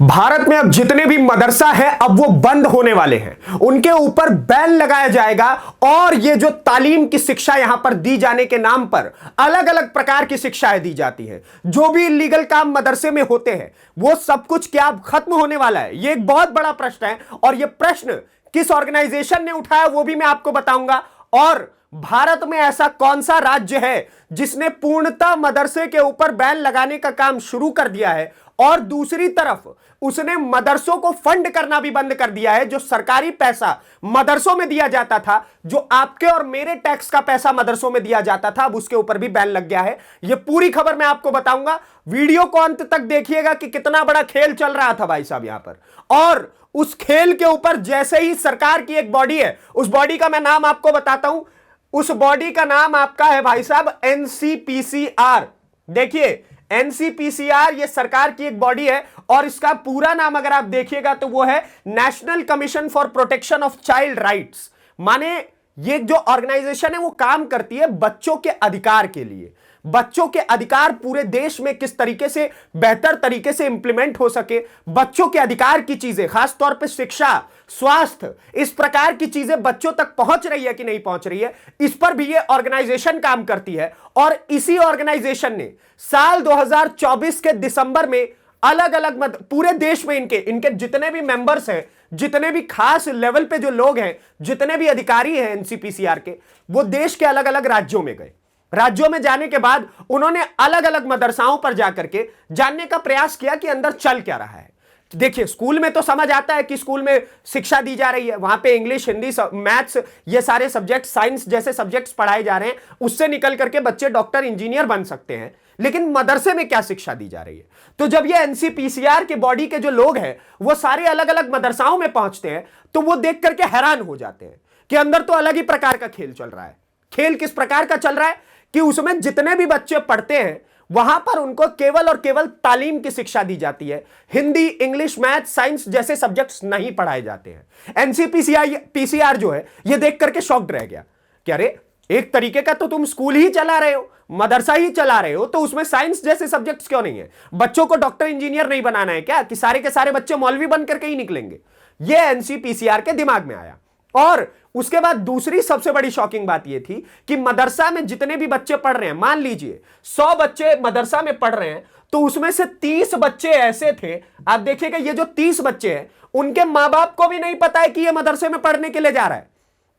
भारत में अब जितने भी मदरसा हैं अब वो बंद होने वाले हैं, उनके ऊपर बैन लगाया जाएगा और ये जो तालीम की शिक्षा यहां पर दी जाने के नाम पर अलग अलग प्रकार की शिक्षाएं दी जाती हैं। जो भी इलीगल काम मदरसे में होते हैं वो सब कुछ क्या खत्म होने वाला है? ये एक बहुत बड़ा प्रश्न है और ये प्रश्न किस ऑर्गेनाइजेशन ने उठाया वो भी मैं आपको बताऊंगा। और भारत में ऐसा कौन सा राज्य है जिसने पूर्णतः मदरसे के ऊपर बैन लगाने का काम शुरू कर दिया है और दूसरी तरफ उसने मदरसों को फंड करना भी बंद कर दिया है। जो सरकारी पैसा मदरसों में दिया जाता था, जो आपके और मेरे टैक्स का पैसा मदरसों में दिया जाता था, अब उसके ऊपर भी बैन लग गया है। यह पूरी खबर मैं आपको बताऊंगा, वीडियो को अंत तक देखिएगा कि कितना बड़ा खेल चल रहा था भाई साहब यहां पर। और उस खेल के ऊपर जैसे ही सरकार की एक बॉडी है, उस बॉडी का मैं नाम आपको बताता हूं। उस बॉडी का नाम आपका है भाई साहब एनसीपीसीआर। देखिए एनसीपीसीआर ये सरकार की एक बॉडी है और इसका पूरा नाम अगर आप देखिएगा तो वो है national commission for protection of child rights. माने ये जो ऑर्गेनाइजेशन है वो काम करती है बच्चों के अधिकार के लिए। बच्चों के अधिकार पूरे देश में किस तरीके से बेहतर तरीके से इंप्लीमेंट हो सके, बच्चों के अधिकार की चीजें खासतौर पे शिक्षा, स्वास्थ्य, इस प्रकार की चीजें बच्चों तक पहुंच रही है कि नहीं पहुंच रही है, इस पर भी ये ऑर्गेनाइजेशन काम करती है। और इसी ऑर्गेनाइजेशन ने साल 2024 के दिसंबर में अलग अलग पूरे देश में इनके जितने भी मेंबर्स हैं, जितने भी खास लेवल पे जो लोग हैं, जितने भी अधिकारी हैं एनसीपीसीआर के, वो देश के अलग अलग राज्यों में गए। राज्यों में जाने के बाद उन्होंने अलग अलग मदरसाओं पर जाकर के जानने का प्रयास किया कि अंदर चल क्या रहा है। देखिए स्कूल में तो समझ आता है कि स्कूल में शिक्षा दी जा रही है, वहां पे इंग्लिश, हिंदी, मैथ्स, ये सारे सब्जेक्ट, साइंस जैसे सब्जेक्ट्स पढ़ाए जा रहे हैं, उससे निकल करके बच्चे डॉक्टर, इंजीनियर बन सकते हैं। लेकिन मदरसे में क्या शिक्षा दी जा रही है? तो जब ये एनसीपीसीआर के बॉडी के जो लोग हैं वो सारे अलग अलग मदरसाओं में पहुंचते हैं तो वो देख करके हैरान हो जाते हैं कि अंदर तो अलग ही प्रकार का खेल चल रहा है। खेल किस प्रकार का चल रहा है कि उसमें जितने भी बच्चे पढ़ते हैं वहां पर उनको केवल और केवल तालीम की शिक्षा दी जाती है। हिंदी, इंग्लिश, मैथ, साइंस जैसे सब्जेक्ट्स नहीं पढ़ाए जाते हैं। एनसीपीसीआर जो है ये देख करके शॉक्ड रह गया कि अरे एक तरीके का तो तुम स्कूल ही चला रहे हो, मदरसा ही चला रहे हो, तो उसमें साइंस जैसे सब्जेक्ट्स क्यों नहीं है? बच्चों को डॉक्टर, इंजीनियर नहीं बनाना है क्या कि सारे के सारे बच्चे मौलवी बन करके ही निकलेंगे? ये एनसीपीसीआर के दिमाग में आया। और उसके बाद दूसरी सबसे बड़ी शॉकिंग बात यह थी कि मदरसा में जितने भी बच्चे पढ़ रहे हैं, मान लीजिए 100 बच्चे मदरसा में पढ़ रहे हैं तो उसमें से 30 बच्चे ऐसे थे, आप देखिएगा ये जो 30 बच्चे हैं उनके मां बाप को भी नहीं पता है कि ये मदरसे में पढ़ने के लिए जा रहा है।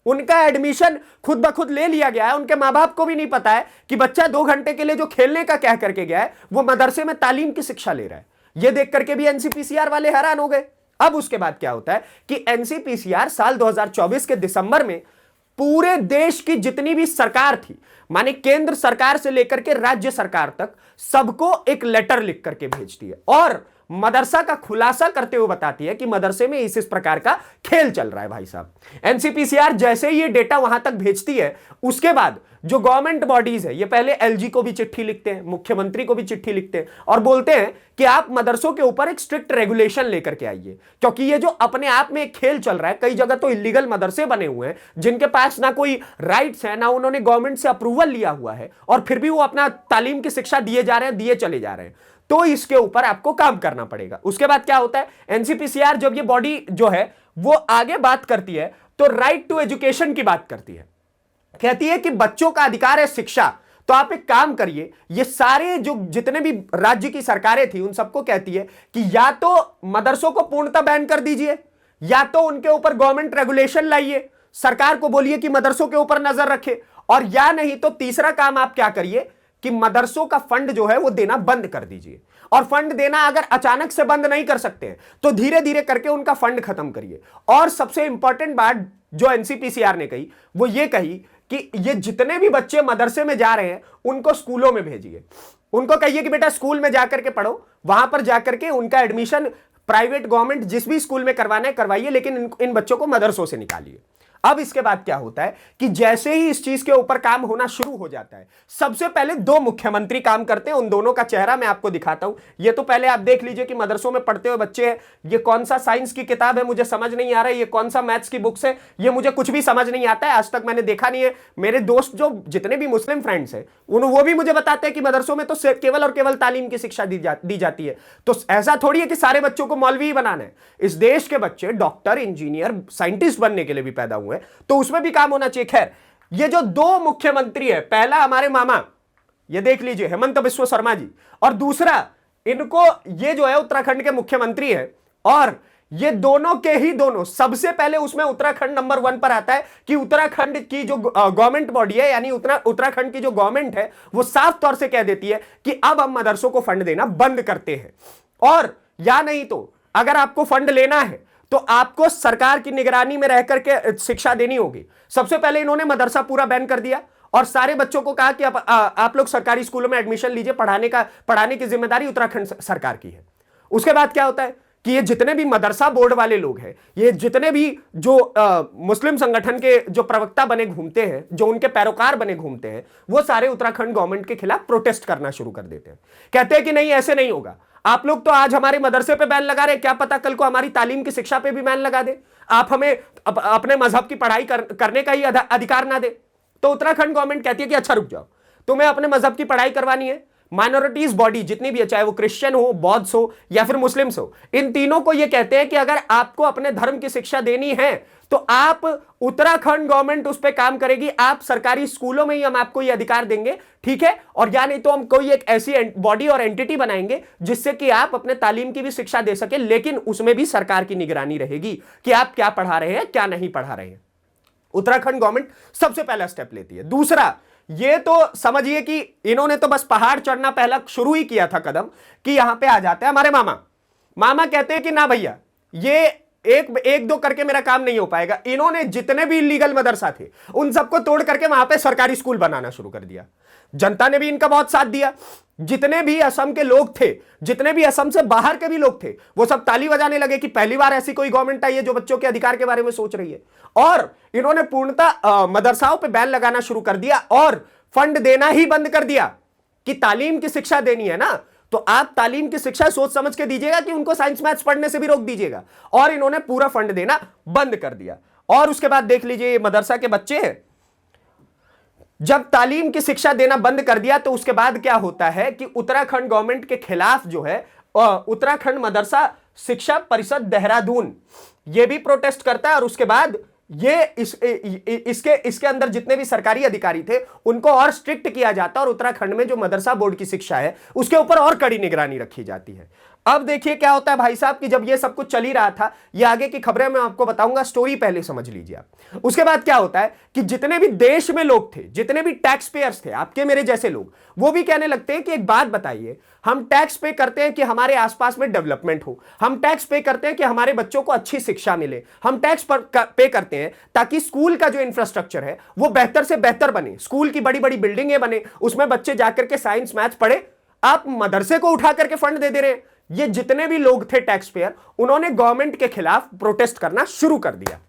उनका एडमिशन खुद ब खुद ले लिया गया है, उनके मां बाप को भी नहीं पता है कि बच्चा 2 घंटे के लिए जो खेलने का कह करके गया है वो मदरसे में तालीम की शिक्षा ले रहा है। यह देख करके भी एनसीपीसीआर वाले हैरान हो गए। अब उसके बाद क्या होता है कि एनसीपीसीआर साल 2024 के दिसंबर में पूरे देश की जितनी भी सरकार थी, माने केंद्र सरकार से लेकर के राज्य सरकार तक, सबको एक लेटर लिख करके भेजती है और मदरसा का खुलासा करते हुए बताती है कि मदरसे में इस प्रकार का खेल चल रहा है। भाई साहब एनसीपीसीआर जैसे ही ये डेटा वहां तक भेजती है उसके बाद जो गवर्नमेंट बॉडीज है ये पहले एलजी को भी चिट्ठी लिखते हैं, मुख्यमंत्री को भी चिट्ठी लिखते हैं और बोलते हैं कि आप मदरसों के ऊपर एक स्ट्रिक्ट रेगुलेशन लेकर के आइए, क्योंकि ये जो अपने आप में एक खेल चल रहा है, कई जगह तो इलीगल मदरसे बने हुए हैं जिनके पास ना कोई राइट्स है, ना उन्होंने गवर्नमेंट से अप्रूवल लिया हुआ है और फिर भी वो अपना तालीम की शिक्षा दिए जा रहे हैं, दिए चले जा रहे हैं। तो इसके ऊपर आपको काम करना पड़ेगा। उसके बाद क्या होता है, एनसीपीसीआर जब ये बॉडी जो है वो आगे बात करती है तो राइट टू एजुकेशन की बात करती है, कहती है कि बच्चों का अधिकार है शिक्षा। तो आप एक काम करिए, ये सारे जो जितने भी राज्य की सरकारें थी उन सबको कहती है कि या तो मदरसों को पूर्णतः बैन कर दीजिए, या तो उनके ऊपर गवर्नमेंट रेगुलेशन लाइए, सरकार को बोलिए कि मदरसों के ऊपर नजर रखे, और या नहीं तो तीसरा काम आप क्या करिए कि मदरसों का फंड जो है वो देना बंद कर दीजिए। और फंड देना अगर अचानक से बंद नहीं कर सकते हैं तो धीरे धीरे करके उनका फंड खत्म करिए। और सबसे इंपॉर्टेंट बात जो एनसीपीसीआर ने कही वो ये कही कि ये जितने भी बच्चे मदरसे में जा रहे हैं उनको स्कूलों में भेजिए। उनको कहिए कि बेटा स्कूल में जाकर के पढ़ो, वहां पर जाकर के उनका एडमिशन प्राइवेट, गवर्नमेंट जिस भी स्कूल में करवाना है करवाइए, लेकिन इन बच्चों को मदरसों से निकालिए। अब इसके बाद क्या होता है कि जैसे ही इस चीज के ऊपर काम होना शुरू हो जाता है, सबसे पहले दो मुख्यमंत्री काम करते हैं। उन दोनों का चेहरा मैं आपको दिखाता हूं। ये तो पहले आप देख लीजिए कि मदरसों में पढ़ते हुए बच्चे हैं। ये कौन सा साइंस की किताब है मुझे समझ नहीं आ रहा है, ये कौन सा मैथ्स की बुक्स है, ये मुझे कुछ भी समझ नहीं आता है, आज तक मैंने देखा नहीं है। मेरे दोस्त जो जितने भी मुस्लिम फ्रेंड्स हैं वो भी मुझे बताते हैं कि मदरसों में तो केवल और केवल तालीम की शिक्षा दी जाती है। तो ऐसा थोड़ी है कि सारे बच्चों को मौलवी ही बनाना है। इस देश के बच्चे डॉक्टर, इंजीनियर, साइंटिस्ट बनने के लिए भी पैदा हुए, तो उसमें भी काम होना चाहिए। खैर, ये जो दो मुख्यमंत्री है, पहला हमारे मामा, ये देख लीजिए हेमंत बिस्वा शर्मा जी, और दूसरा इनको ये जो है उत्तराखंड के मुख्यमंत्री है। और ये दोनों के ही दोनों सबसे पहले उसमें उत्तराखंड नंबर 1 पर आता है कि उत्तराखंड की जो गवर्नमेंट बॉडी है, यानी उत्तराखंड की जो गवर्नमेंट है, वो साफ तौर से कह देती है कि अब हम मदरसों को फंड देना बंद करते हैं। और या नहीं तो अगर आपको फंड लेना है तो आपको सरकार की निगरानी में रह करके शिक्षा देनी होगी। सबसे पहले इन्होंने मदरसा पूरा बैन कर दिया और सारे बच्चों को कहा कि आप लोग सरकारी स्कूलों में एडमिशन लीजिए, पढ़ाने की जिम्मेदारी उत्तराखंड सरकार की है। उसके बाद क्या होता है कि ये जितने भी मदरसा बोर्ड वाले लोग हैं, ये जितने भी जो मुस्लिम संगठन के जो प्रवक्ता बने घूमते हैं, जो उनके पैरोकार बने घूमते हैं, वो सारे उत्तराखंड गवर्नमेंट के खिलाफ प्रोटेस्ट करना शुरू कर देते हैं। कहते हैं कि नहीं, ऐसे नहीं होगा। आप लोग तो आज हमारे मदरसे पे बैन लगा रहे, क्या पता कल को हमारी तालीम की शिक्षा पे भी बैन लगा दे, आप हमें अपने मजहब की पढ़ाई करने का ही अधिकार ना दे। तो उत्तराखंड गवर्नमेंट कहती है कि अच्छा रुक जाओ, तुम्हें अपने मजहब की पढ़ाई करवानी है। माइनॉरिटीज बॉडी जितनी भी है, चाहे वो क्रिश्चियन हो, बौद्ध हो या फिर मुस्लिम्स हो, इन तीनों को ये कहते हैं कि अगर आपको अपने धर्म की शिक्षा देनी है तो आप उत्तराखंड गवर्नमेंट उस पर काम करेगी, आप सरकारी स्कूलों में ही हम आपको ये अधिकार देंगे, ठीक है। और या नहीं तो हम कोई एक ऐसी बॉडी और एंटिटी बनाएंगे जिससे कि आप अपने तालीम की भी शिक्षा दे सके, लेकिन उसमें भी सरकार की निगरानी रहेगी कि आप क्या पढ़ा रहे हैं, क्या नहीं पढ़ा रहे हैं। उत्तराखंड गवर्नमेंट सबसे पहला स्टेप लेती है। दूसरा, ये तो समझिए कि इन्होंने तो बस पहाड़ चढ़ना पहला शुरू ही किया था कदम, कि यहां पे आ जाते हैं हमारे मामा कहते हैं कि ना भैया, ये एक दो करके मेरा काम नहीं हो पाएगा। इन्होंने जितने भी इलीगल मदरसा थे उन सबको तोड़ करके वहां पे सरकारी स्कूल बनाना शुरू कर दिया। जनता ने भी इनका बहुत साथ दिया। जितने भी असम के लोग थे, जितने भी असम से बाहर के भी लोग थे, वो सब ताली बजाने लगे कि पहली बार ऐसी कोई गवर्नमेंट आई है जो बच्चों के अधिकार के बारे में सोच रही है। और इन्होंने पूर्णतः मदरसाओं पे बैन लगाना शुरू कर दिया और फंड देना ही बंद कर दिया कि तालीम की शिक्षा देनी है ना, तो आप तालीम की शिक्षा सोच समझ के दीजिएगा कि उनको साइंस मैथ्स पढ़ने से भी रोक दीजिएगा। और इन्होंने पूरा फंड देना बंद कर दिया। और उसके बाद देख लीजिए, ये मदरसा के बच्चे हैं, जब तालीम की शिक्षा देना बंद कर दिया तो उसके बाद क्या होता है कि उत्तराखंड गवर्नमेंट के खिलाफ जो है उत्तराखंड मदरसा शिक्षा परिषद देहरादून ये भी प्रोटेस्ट करता है। और उसके बाद ये इसके अंदर जितने भी सरकारी अधिकारी थे उनको और स्ट्रिक्ट किया जाता है और उत्तराखंड में जो मदरसा बोर्ड की शिक्षा है उसके ऊपर और कड़ी निगरानी रखी जाती है। अब देखिए क्या होता है भाई साहब कि जब ये सब कुछ चल ही रहा था, ये आगे की खबरें मैं आपको बताऊंगा, स्टोरी पहले समझ लीजिए आप। उसके बाद क्या होता है कि जितने भी देश में लोग थे, जितने भी टैक्स पेयर्स थे, आपके मेरे जैसे लोग, वो भी कहने लगते हैं कि एक बात बताइए, हम टैक्स पे करते हैं कि हमारे आसपास में डेवलपमेंट हो, हम टैक्स पे करते हैं कि हमारे बच्चों को अच्छी शिक्षा मिले, हम टैक्स पे करते हैं ताकि स्कूल का जो इंफ्रास्ट्रक्चर है वो बेहतर से बेहतर बने, स्कूल की बड़ी बड़ी बिल्डिंगें बने, उसमें बच्चे जाकर के साइंस मैथ्स पढ़े, आप मदरसे को उठा करके फंड दे रहे हैं। ये जितने भी लोग थे टैक्स पेयर, उन्होंने गवर्नमेंट के खिलाफ प्रोटेस्ट करना शुरू कर दिया।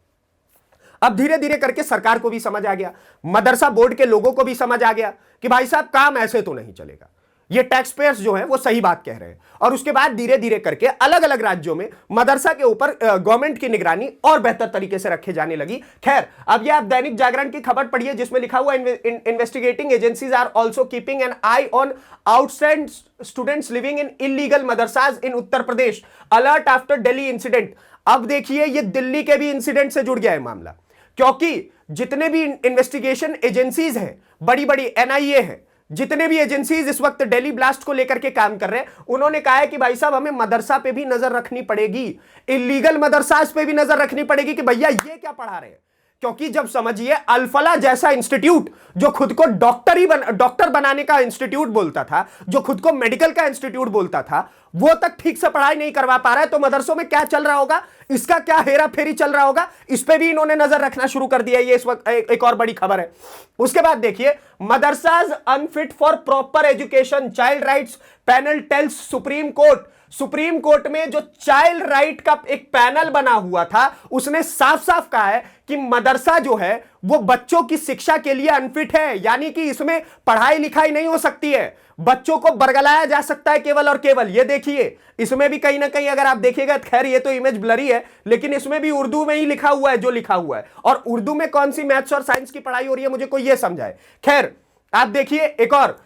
अब धीरे धीरे करके सरकार को भी समझ आ गया, मदरसा बोर्ड के लोगों को भी समझ आ गया कि भाई साहब काम ऐसे तो नहीं चलेगा, ये टैक्स पेयर्स जो हैं वो सही बात कह रहे हैं। और उसके बाद धीरे धीरे करके अलग अलग राज्यों में मदरसा के ऊपर गवर्नमेंट की निगरानी और बेहतर तरीके से रखे जाने लगी। खैर, अब ये आप दैनिक जागरण की खबर पढ़िए जिसमें लिखा हुआ investigating agencies are also keeping an eye on outstand students living in illegal madrasas in Uttar Pradesh, alert after Delhi incident. अब देखिए, ये दिल्ली के भी इंसिडेंट से जुड़ गया है मामला, क्योंकि जितने भी इन्वेस्टिगेशन एजेंसीज हैं, बड़ी बड़ी एनआईए है, जितने भी एजेंसीज इस वक्त दिल्ली ब्लास्ट को लेकर के काम कर रहे हैं, उन्होंने कहा है कि भाई साहब हमें मदरसा पे भी नजर रखनी पड़ेगी, इलीगल मदरसास पे भी नजर रखनी पड़ेगी कि भैया ये क्या पढ़ा रहे हैं। क्योंकि जब समझिए अल्फला जैसा इंस्टीट्यूट जो खुद को डॉक्टर बनाने का इंस्टीट्यूट बोलता था, जो खुद को मेडिकल का इंस्टीट्यूट बोलता था, वो तक ठीक से पढ़ाई नहीं करवा पा रहा है, तो मदरसों में क्या चल रहा होगा, इसका क्या हेरा फेरी चल रहा होगा, इस पे भी इन्होंने नजर रखना शुरू कर दिया। ये इस वक्त एक और बड़ी खबर है। उसके बाद देखिए, madrasas unfit for proper education, child rights panel tells supreme court. Supreme court में जो चाइल्ड राइट का एक पैनल बना हुआ था उसने साफ साफ कहा है कि मदरसा जो है वो बच्चों की शिक्षा के लिए अनफिट है, यानी कि इसमें पढ़ाई लिखाई नहीं हो सकती है, बच्चों को बरगलाया जा सकता है केवल और केवल। ये देखिए इसमें भी कहीं ना कहीं अगर आप देखिएगा, खैर ये तो इमेज ब्लरी है, लेकिन इसमें भी उर्दू में ही लिखा हुआ है जो लिखा हुआ है, और उर्दू में कौन सी मैथ्स और साइंस की पढ़ाई हो रही है मुझे कोई ये समझाए। खैर आप देखिए एक और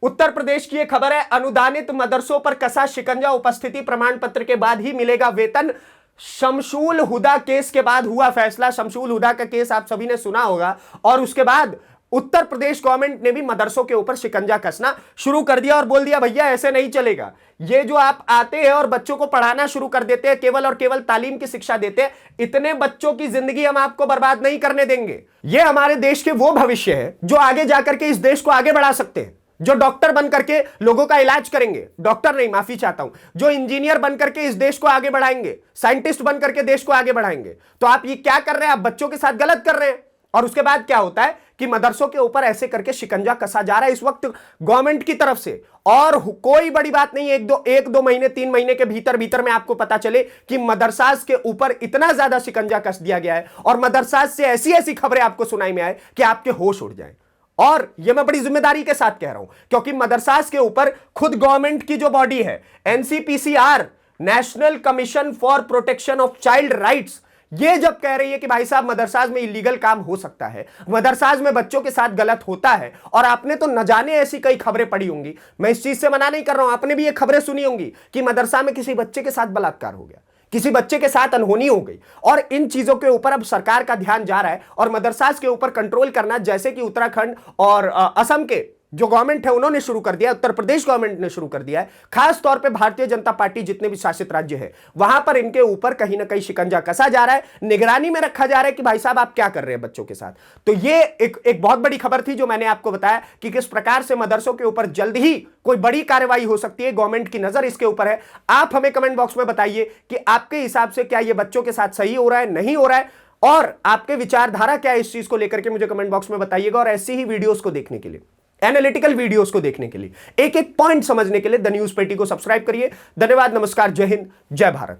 उत्तर प्रदेश की एक खबर है, अनुदानित मदरसों पर कसा शिकंजा, उपस्थिति प्रमाण पत्र के बाद ही मिलेगा वेतन। शमशुल हुदा केस के बाद हुआ फैसला। शमशुल हुदा का केस आप सभी ने सुना होगा, और उसके बाद उत्तर प्रदेश गवर्नमेंट ने भी मदरसों के ऊपर शिकंजा कसना शुरू कर दिया और बोल दिया भैया ऐसे नहीं चलेगा। ये जो आप आते हैं और बच्चों को पढ़ाना शुरू कर देते हैं, केवल और केवल तालीम की शिक्षा देते हैं, इतने बच्चों की जिंदगी हम आपको बर्बाद नहीं करने देंगे। ये हमारे देश के वो भविष्य है जो आगे जाकर के इस देश को आगे बढ़ा सकते हैं, जो डॉक्टर बन करके लोगों का इलाज करेंगे, डॉक्टर नहीं माफी चाहता हूं, जो इंजीनियर बन करके इस देश को आगे बढ़ाएंगे, साइंटिस्ट बन करके देश को आगे बढ़ाएंगे। तो आप ये क्या कर रहे हैं, आप बच्चों के साथ गलत कर रहे हैं। और उसके बाद क्या होता है कि मदरसों के ऊपर ऐसे करके शिकंजा कसा जा रहा है इस वक्त गवर्नमेंट की तरफ से। और कोई बड़ी बात नहीं, एक दो महीने 3 महीने के भीतर भीतर में आपको पता चले कि मदरसाज के ऊपर इतना ज्यादा शिकंजा कस दिया गया है और मदरसाज से ऐसी ऐसी खबरें आपको सुनाई में आए कि आपके होश उड़ जाए। और यह मैं बड़ी जिम्मेदारी के साथ कह रहा हूं, क्योंकि मदरसास के ऊपर खुद गवर्नमेंट की जो बॉडी है NCPCR, national commission for protection of child rights, ये जब कह रही है कि भाई साहब मदरसाज में इलीगल काम हो सकता है, मदरसाज में बच्चों के साथ गलत होता है, और आपने तो न जाने ऐसी कई खबरें पढ़ी होंगी, मैं इस चीज से मना नहीं कर रहा हूं, आपने भी ये खबरें सुनी होंगी कि मदरसा में किसी बच्चे के साथ बलात्कार हो गया, किसी बच्चे के साथ अनहोनी हो गई। और इन चीजों के ऊपर अब सरकार का ध्यान जा रहा है और मदरसास के ऊपर कंट्रोल करना, जैसे कि उत्तराखंड और असम के जो गवर्नमेंट है उन्होंने शुरू कर दिया, उत्तर प्रदेश गवर्नमेंट ने शुरू कर दिया है, खास तौर पे भारतीय जनता पार्टी जितने भी शासित राज्य है वहां पर इनके ऊपर कहीं ना कहीं शिकंजा कसा जा रहा है, निगरानी में रखा जा रहा है कि भाई साहब आप क्या कर रहे हैं बच्चों के साथ। तो ये एक बहुत बड़ी खबर थी जो मैंने आपको बताया कि किस प्रकार से मदरसों के ऊपर जल्द ही कोई बड़ी कार्रवाई हो सकती है, गवर्नमेंट की नजर इसके ऊपर है। आप हमें कमेंट बॉक्स में बताइए कि आपके हिसाब से क्या ये बच्चों के साथ सही हो रहा है, नहीं हो रहा है, और आपके विचारधारा क्या है इस चीज को लेकर के मुझे कमेंट बॉक्स में बताइएगा। और ऐसी ही वीडियोस को देखने के लिए, एनालिटिकल वीडियोस को देखने के लिए, एक एक पॉइंट समझने के लिए द न्यूज पेटी को सब्सक्राइब करिए। धन्यवाद, नमस्कार, जय हिंद, जय भारत।